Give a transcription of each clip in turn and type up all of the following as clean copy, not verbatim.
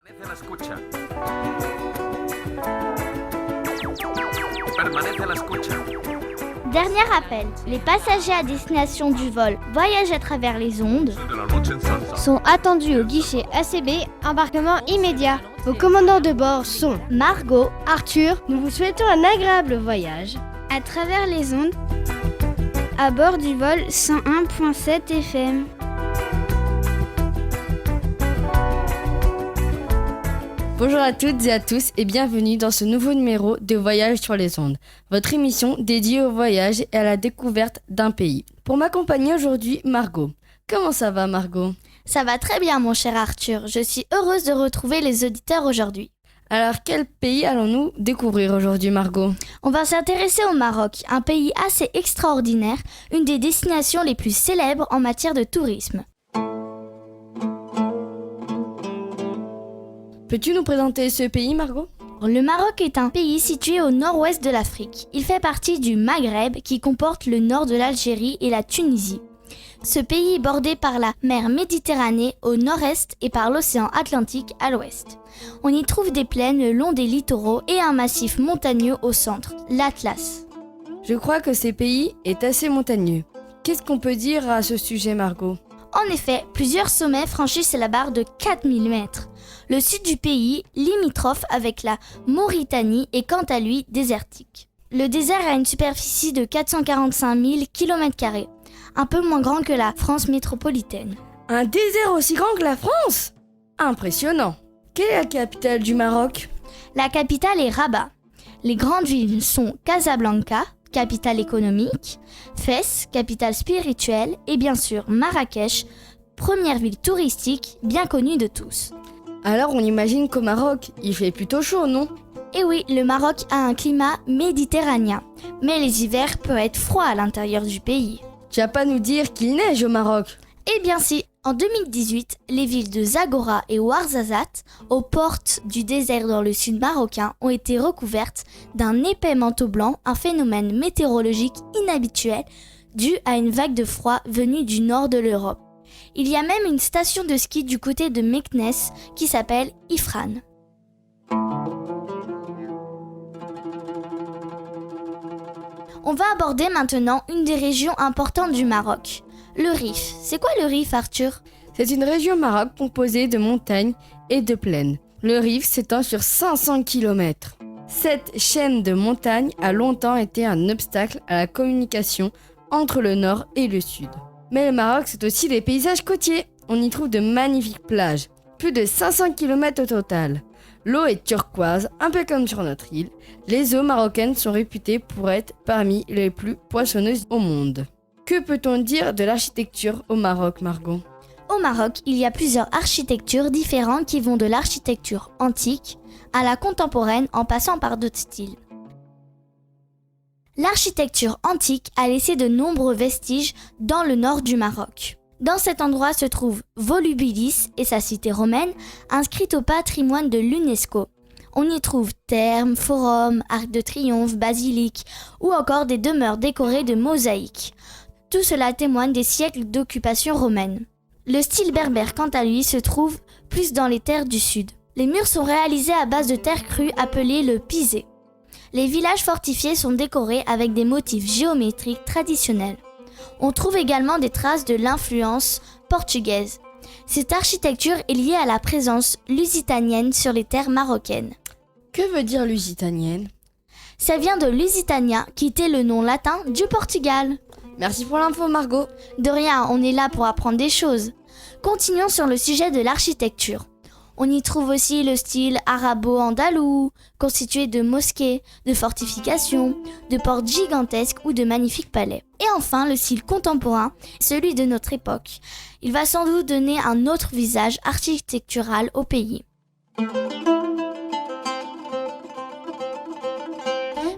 Permanece a la escucha. Permanece a la escucha. Dernier appel. Les passagers à destination du vol Voyage à travers les ondes De la noche en salsa. sont attendus au guichet ACB, embarquement immédiat. Vos commandants de bord sont Margot, Arthur. Nous vous souhaitons un agréable voyage à travers les ondes, à bord du vol 101.7 FM. Bonjour à toutes et à tous et bienvenue dans ce nouveau numéro de Voyage sur les ondes, votre émission dédiée au voyage et à la découverte d'un pays. Pour m'accompagner aujourd'hui, Margot. Comment ça va, Margot ? ça va très bien mon cher Arthur. Je suis heureuse de retrouver les auditeurs aujourd'hui. Alors, quel pays allons-nous découvrir aujourd'hui, Margot ? On va s'intéresser au Maroc, un pays assez extraordinaire, une des destinations les plus célèbres en matière de tourisme. Peux-tu nous présenter ce pays, Margot ? Le Maroc est un pays situé au nord-ouest de l'Afrique. Il fait partie du Maghreb qui comporte le nord de l'Algérie et la Tunisie. Ce pays est bordé par la mer Méditerranée au nord-est et par l'océan Atlantique à l'ouest. On y trouve des plaines le long des littoraux et un massif montagneux au centre, l'Atlas. Je crois que ce pays est assez montagneux. Qu'est-ce qu'on peut dire à ce sujet, Margot ? En effet, plusieurs sommets franchissent la barre de 4000 mètres. Le sud du pays, limitrophe avec la Mauritanie, est quant à lui désertique. Le désert a une superficie de 445 000 km², un peu moins grand que la France métropolitaine. Un désert aussi grand que la France ? Impressionnant. Quelle est la capitale du Maroc ? La capitale est Rabat. Les grandes villes sont Casablanca, capitale économique, Fès, capitale spirituelle, et bien sûr Marrakech, première ville touristique bien connue de tous. Alors on imagine qu'au Maroc, il fait plutôt chaud, non ? Et oui, le Maroc a un climat méditerranéen, mais les hivers peuvent être froids à l'intérieur du pays. Tu vas pas nous dire qu'il neige au Maroc ? Eh bien si, en 2018, les villes de Zagora et Ouarzazate, aux portes du désert dans le sud marocain, ont été recouvertes d'un épais manteau blanc, un phénomène météorologique inhabituel dû à une vague de froid venue du nord de l'Europe. Il y a même une station de ski du côté de Meknès qui s'appelle Ifran. On va aborder maintenant une des régions importantes du Maroc, le Rif. C'est quoi le Rif, Arthur ? C'est une région Maroc composée de montagnes et de plaines. Le Rif s'étend sur 500 km. Cette chaîne de montagnes a longtemps été un obstacle à la communication entre le nord et le sud. Mais le Maroc, c'est aussi des paysages côtiers. On y trouve de magnifiques plages, plus de 500 km au total. L'eau est turquoise, un peu comme sur notre île. Les eaux marocaines sont réputées pour être parmi les plus poissonneuses au monde. Que peut-on dire de l'architecture au Maroc, Margot ? Au Maroc, il y a plusieurs architectures différentes qui vont de l'architecture antique à la contemporaine en passant par d'autres styles. L'architecture antique a laissé de nombreux vestiges dans le nord du Maroc. Dans cet endroit se trouve Volubilis et sa cité romaine, inscrite au patrimoine de l'UNESCO. On y trouve thermes, forums, arcs de triomphe, basiliques ou encore des demeures décorées de mosaïques. Tout cela témoigne des siècles d'occupation romaine. Le style berbère, quant à lui, se trouve plus dans les terres du sud. Les murs sont réalisés à base de terre crue appelée le pisé. Les villages fortifiés sont décorés avec des motifs géométriques traditionnels. On trouve également des traces de l'influence portugaise. Cette architecture est liée à la présence lusitanienne sur les terres marocaines. Que veut dire lusitanienne ? Ça vient de Lusitania, qui était le nom latin du Portugal. Merci pour l'info, Margot. De rien, on est là pour apprendre des choses. Continuons sur le sujet de l'architecture. On y trouve aussi le style arabo-andalou, constitué de mosquées, de fortifications, de portes gigantesques ou de magnifiques palais. Et enfin, le style contemporain, celui de notre époque. Il va sans doute donner un autre visage architectural au pays.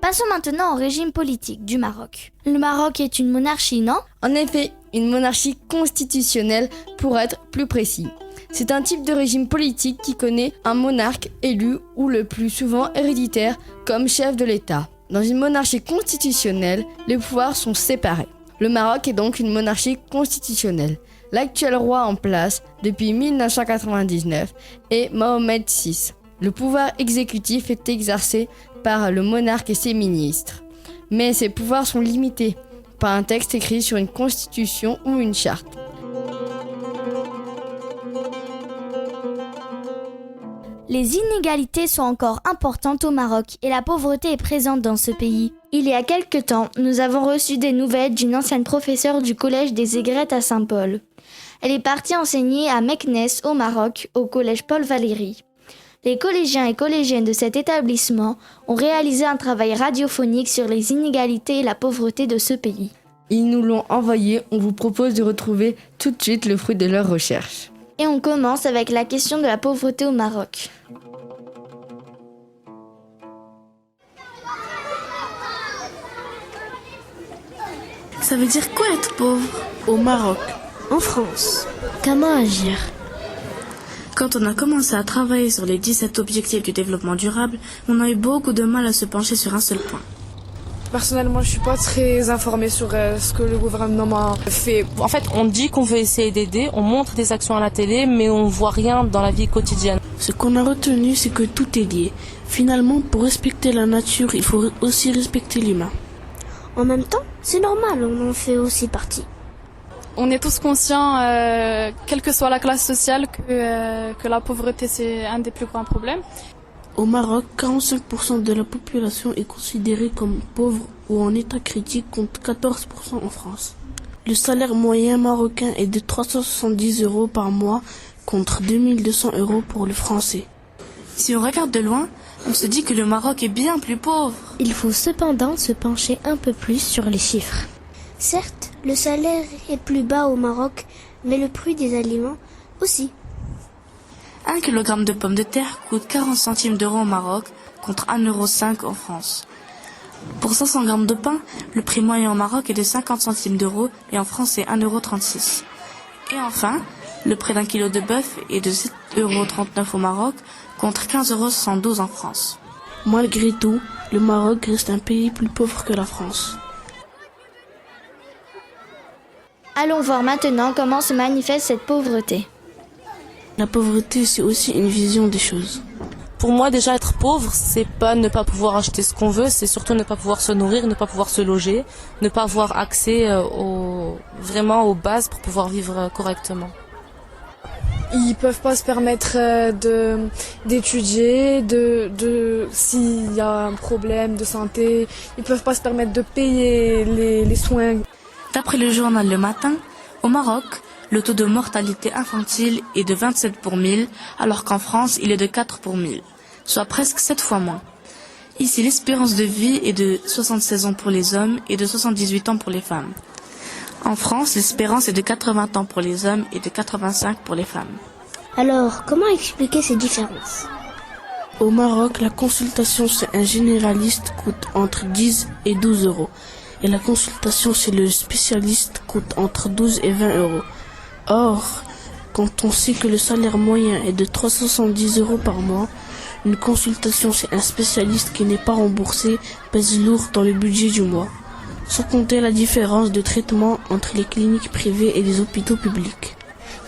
Passons maintenant au régime politique du Maroc. Le Maroc est une monarchie, non ? En effet, une monarchie constitutionnelle pour être plus précis. C'est un type de régime politique qui connaît un monarque élu ou le plus souvent héréditaire comme chef de l'État. Dans une monarchie constitutionnelle, les pouvoirs sont séparés. Le Maroc est donc une monarchie constitutionnelle. L'actuel roi en place depuis 1999 est Mohamed VI. Le pouvoir exécutif est exercé par le monarque et ses ministres. Mais ces pouvoirs sont limités par un texte écrit sur une constitution ou une charte. Les inégalités sont encore importantes au Maroc et la pauvreté est présente dans ce pays. Il y a quelque temps, nous avons reçu des nouvelles d'une ancienne professeure du collège des Aigrettes à Saint-Paul. Elle est partie enseigner à Meknes au Maroc, au collège Paul Valéry. Les collégiens et collégiennes de cet établissement ont réalisé un travail radiophonique sur les inégalités et la pauvreté de ce pays. Ils nous l'ont envoyé, on vous propose de retrouver tout de suite le fruit de leurs recherches. Et on commence avec la question de la pauvreté au Maroc. Ça veut dire quoi être pauvre au Maroc, en France? Comment agir? Quand on a commencé à travailler sur les 17 objectifs du développement durable, on a eu beaucoup de mal à se pencher sur un seul point. Personnellement, je suis pas très informée sur ce que le gouvernement fait. En fait, on dit qu'on veut essayer d'aider, on montre des actions à la télé, mais on voit rien dans la vie quotidienne. Ce qu'on a retenu, c'est que tout est lié. Finalement, pour respecter la nature, il faut aussi respecter l'humain. En même temps, c'est normal, on en fait aussi partie. On est tous conscients, quelle que soit la classe sociale, que la pauvreté c'est un des plus grands problèmes. Au Maroc, 45% de la population est considérée comme pauvre ou en état critique contre 14% en France. Le salaire moyen marocain est de 370 € par mois contre 2200 € pour le français. Si on regarde de loin, on se dit que le Maroc est bien plus pauvre. Il faut cependant se pencher un peu plus sur les chiffres. Certes, le salaire est plus bas au Maroc, mais le prix des aliments aussi. 1 kg de pommes de terre coûte 40 centimes d'euros au Maroc contre 1,05 € en France. Pour 500 grammes de pain, le prix moyen au Maroc est de 50 centimes d'euros et en France c'est 1,36 €. Et enfin, le prix d'un kilo de bœuf est de 7,39 € au Maroc contre 15,72 € en France. Malgré tout, le Maroc reste un pays plus pauvre que la France. Allons voir maintenant comment se manifeste cette pauvreté. La pauvreté, c'est aussi une vision des choses. Pour moi, déjà, être pauvre, c'est pas ne pas pouvoir acheter ce qu'on veut, c'est surtout ne pas pouvoir se nourrir, ne pas pouvoir se loger, ne pas avoir accès vraiment aux bases pour pouvoir vivre correctement. Ils peuvent pas se permettre d'étudier, s'il y a un problème de santé, ils peuvent pas se permettre de payer les soins. D'après le journal Le Matin, au Maroc, le taux de mortalité infantile est de 27 pour 1000, alors qu'en France, il est de 4 pour 1000, soit presque 7 fois moins. Ici, l'espérance de vie est de 76 ans pour les hommes et de 78 ans pour les femmes. En France, l'espérance est de 80 ans pour les hommes et de 85 pour les femmes. Alors, comment expliquer ces différences? Au Maroc, la consultation chez un généraliste coûte entre 10 et 12 €. Et la consultation chez le spécialiste coûte entre 12 et 20 €. Or, quand on sait que le salaire moyen est de 370 € par mois, une consultation chez un spécialiste qui n'est pas remboursé pèse lourd dans le budget du mois. Sans compter la différence de traitement entre les cliniques privées et les hôpitaux publics.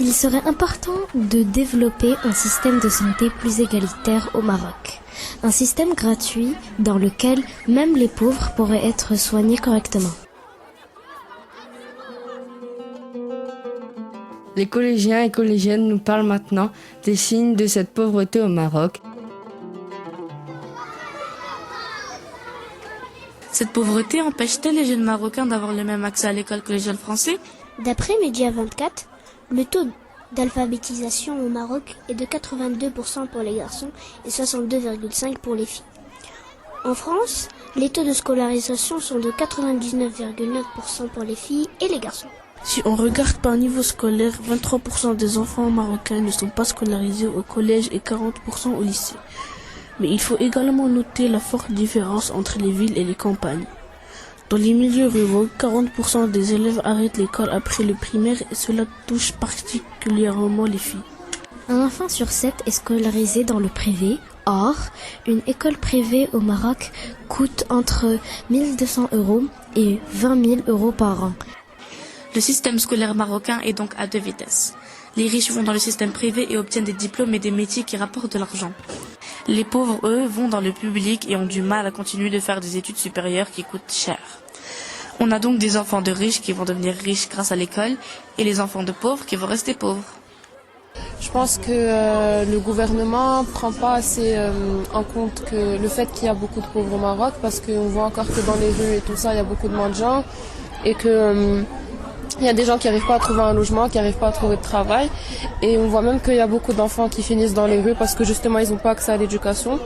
Il serait important de développer un système de santé plus égalitaire au Maroc. Un système gratuit dans lequel même les pauvres pourraient être soignés correctement. Les collégiens et collégiennes nous parlent maintenant des signes de cette pauvreté au Maroc. Cette pauvreté empêche-t-elle les jeunes Marocains d'avoir le même accès à l'école que les jeunes Français? D'après Média 24, le taux d'alphabétisation au Maroc est de 82% pour les garçons et 62,5% pour les filles. En France, les taux de scolarisation sont de 99,9% pour les filles et les garçons. Si on regarde par niveau scolaire, 23% des enfants marocains ne sont pas scolarisés au collège et 40% au lycée. Mais il faut également noter la forte différence entre les villes et les campagnes. Dans les milieux ruraux, 40% des élèves arrêtent l'école après le primaire et cela touche particulièrement les filles. Un enfant sur 7 est scolarisé dans le privé. Or, une école privée au Maroc coûte entre 1 200 € et 20 000 € par an. Le système scolaire marocain est donc à deux vitesses. Les riches vont dans le système privé et obtiennent des diplômes et des métiers qui rapportent de l'argent. Les pauvres, eux, vont dans le public et ont du mal à continuer de faire des études supérieures qui coûtent cher. On a donc des enfants de riches qui vont devenir riches grâce à l'école et les enfants de pauvres qui vont rester pauvres. Je pense que le gouvernement prend pas assez en compte que le fait qu'il y a beaucoup de pauvres au Maroc, parce qu'on voit encore que dans les rues et tout ça, il y a beaucoup de mendiants et que il y a des gens qui n'arrivent pas à trouver un logement, qui n'arrivent pas à trouver de travail. Et on voit même qu'il y a beaucoup d'enfants qui finissent dans les rues parce que justement ils n'ont pas accès à l'éducation.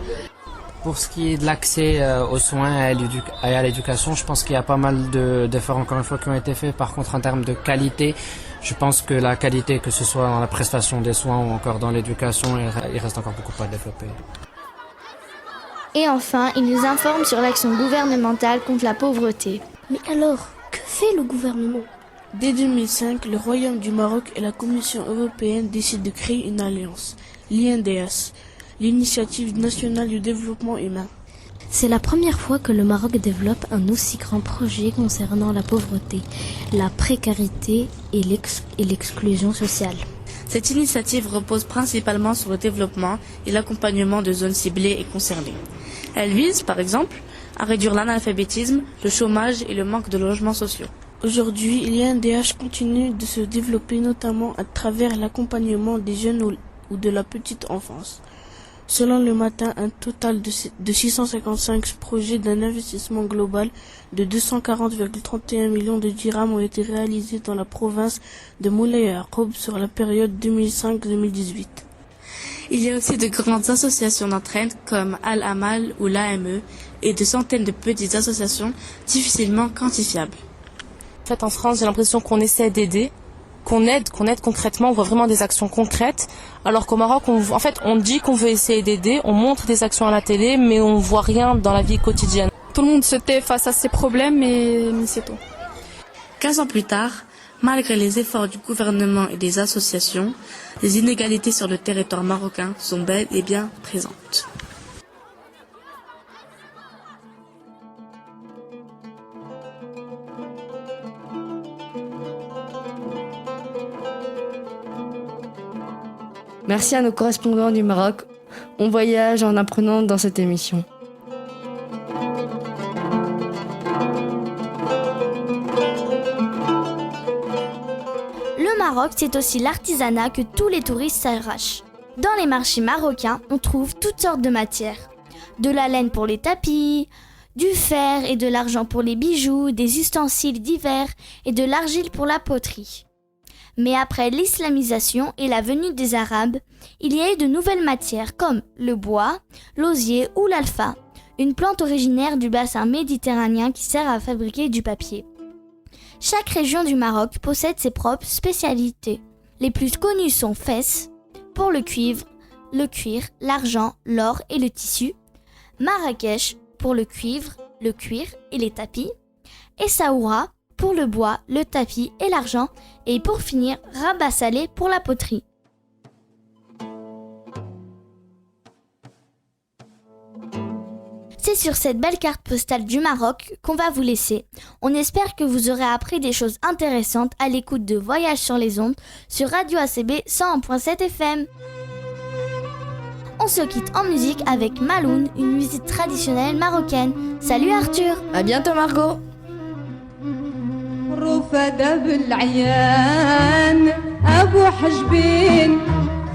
Pour ce qui est de l'accès aux soins et à l'éducation, je pense qu'il y a pas mal d'efforts encore une fois qui ont été faits. Par contre, en termes de qualité, je pense que la qualité, que ce soit dans la prestation des soins ou encore dans l'éducation, il reste encore beaucoup à développer. Et enfin, il nous informe sur l'action gouvernementale contre la pauvreté. Mais alors, que fait le gouvernement ? Dès 2005, le Royaume du Maroc et la Commission européenne décident de créer une alliance, l'INDS, l'Initiative nationale du développement humain. C'est la première fois que le Maroc développe un aussi grand projet concernant la pauvreté, la précarité et l'exclusion sociale. Cette initiative repose principalement sur le développement et l'accompagnement de zones ciblées et concernées. Elle vise, par exemple, à réduire l'analphabétisme, le chômage et le manque de logements sociaux. Aujourd'hui, l'INDH continue de se développer notamment à travers l'accompagnement des jeunes ou de la petite enfance. Selon le matin, un total de 655 projets d'un investissement global de 240,31 millions de dirhams ont été réalisés dans la province de Moulay Yacoub sur la période 2005-2018. Il y a aussi de grandes associations d'entraide comme Al-Amal ou l'AME et de centaines de petites associations difficilement quantifiables. En fait, en France, j'ai l'impression qu'on essaie d'aider, qu'on aide concrètement, on voit vraiment des actions concrètes, alors qu'au Maroc, on dit qu'on veut essayer d'aider, on montre des actions à la télé, mais on voit rien dans la vie quotidienne. Tout le monde se tait face à ces problèmes, mais c'est tout. 15 ans plus tard, malgré les efforts du gouvernement et des associations, les inégalités sur le territoire marocain sont bel et bien présentes. Merci à nos correspondants du Maroc. On voyage en apprenant dans cette émission. Le Maroc, c'est aussi l'artisanat que tous les touristes s'arrachent. Dans les marchés marocains, on trouve toutes sortes de matières. De la laine pour les tapis, du fer et de l'argent pour les bijoux, des ustensiles divers et de l'argile pour la poterie. Mais après l'islamisation et la venue des Arabes, il y a eu de nouvelles matières comme le bois, l'osier ou l'alfa, une plante originaire du bassin méditerranéen qui sert à fabriquer du papier. Chaque région du Maroc possède ses propres spécialités. Les plus connues sont Fès, pour le cuivre, le cuir, l'argent, l'or et le tissu, Marrakech, pour le cuivre, le cuir et les tapis, Essaoura, pour le bois, le tapis et l'argent, et pour finir, Rabat Salé pour la poterie. C'est sur cette belle carte postale du Maroc qu'on va vous laisser. On espère que vous aurez appris des choses intéressantes à l'écoute de Voyage sur les ondes sur Radio ACB 101.7 FM. On se quitte en musique avec Maloun, une musique traditionnelle marocaine. Salut Arthur. À bientôt Margot. رفدة بالعيان أبو حجبين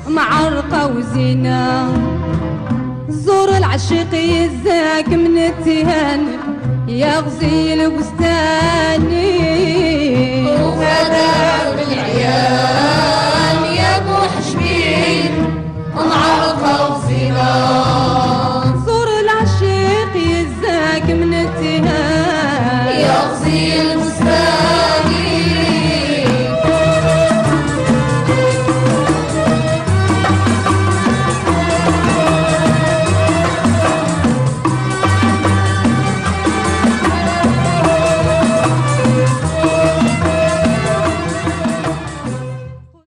معرقة وزينة زور العشيق يزاك من التهان يا غزي البستاني رفدة بالعيان يا أبو حجبين معرقة وزينة زور العشيق يزاك من التهان يا غزي